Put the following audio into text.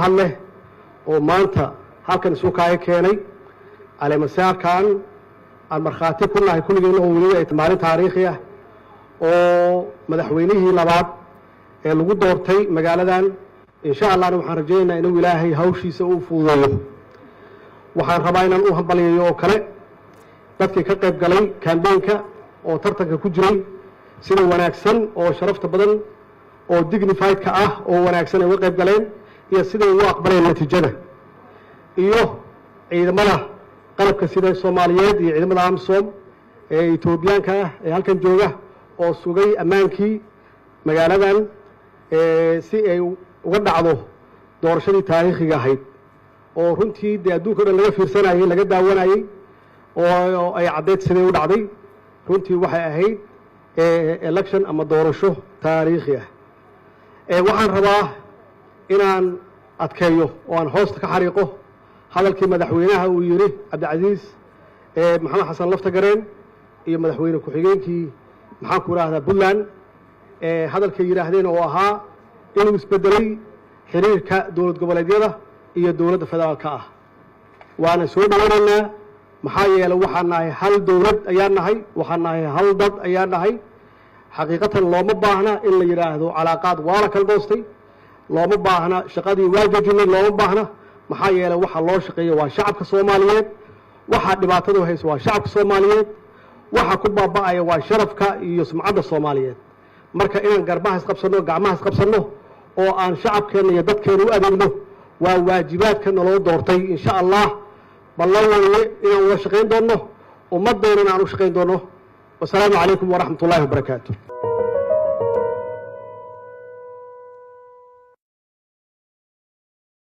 mahad leh oo maanta halkan isu kaaya keenay caleema saarkan aan markhaati ku nahay kulligeena oo weliba ay maalin taariikhi ah oo madaxweynihii labaad ee lagu doortay magaaladan insha allahna waxaan rajaynaynaa inuu ilaahay hawshiisa u fududeeyo waxaan rabaa inaan u hambaliyayo oo kale dadkii ka qayb galay kaambeynka oo tartanka ku jiray sida wanaagsan oo sharafta badan oo dignified-ka ah oo wanaagsan ay uga qayb galeen iyo siday ugu aqbaleen natiijada iyo ciidamada qalabka sida Soomaaliyeed iyo ciidamada AMSOM ee Etoobiyaanka ah ee halkan jooga oo sugay ammaankii magaaladan si ay uga dhacdo doorashadii taariikhiga ahayd oo runtii dee adduunka dhan laga fiirsanayay laga daawanayay oo ay caddeed siday u dhacday runtii waxay ahayd election ama doorasho taariikhi ah waxaan rabaa inaan adkeeyo oo aan hoosta ka xariiqo hadalkii madaxweynaha uu yiri Cabdicasiis maxamed xasan lafta gareen iyo madaxweyne ku-xigeenkii maxaan ku raahdaa Puntland hadalkay yiraahdeen oo ahaa inuu isbedelay xiriirka dowlad goboleedyada iyo dowladda federaalka ah waana soo dhawanaynaa maxaa yeelay waxaan nahay hal dowlad ayaan nahay waxaan nahay hal dad ayaan nahay xaqiiqatan looma baahna in la yiraahdo calaaqaad waa la kala goostay looma baahna shaqadii waa joojinay looma baahna maxaa yeelay waxa loo shaqeeyo waa shacabka Soomaaliyeed waxa dhibaatadu hayso waa shacabka Soomaaliyeed waxa ku baaba'aya waa sharafka iyo sumcadda Soomaaliyeed marka inaan garbaha isqabsano gacmaha isqabsano oo aan shacabkeena iyo dadkeena u adeegno waa waajibaadka naloo doortay insha Allah ballan weeye inaan wada shaqayn doono ummaddeena aan u shaqayn doono والسلام عليكم ورحمة الله وبركاته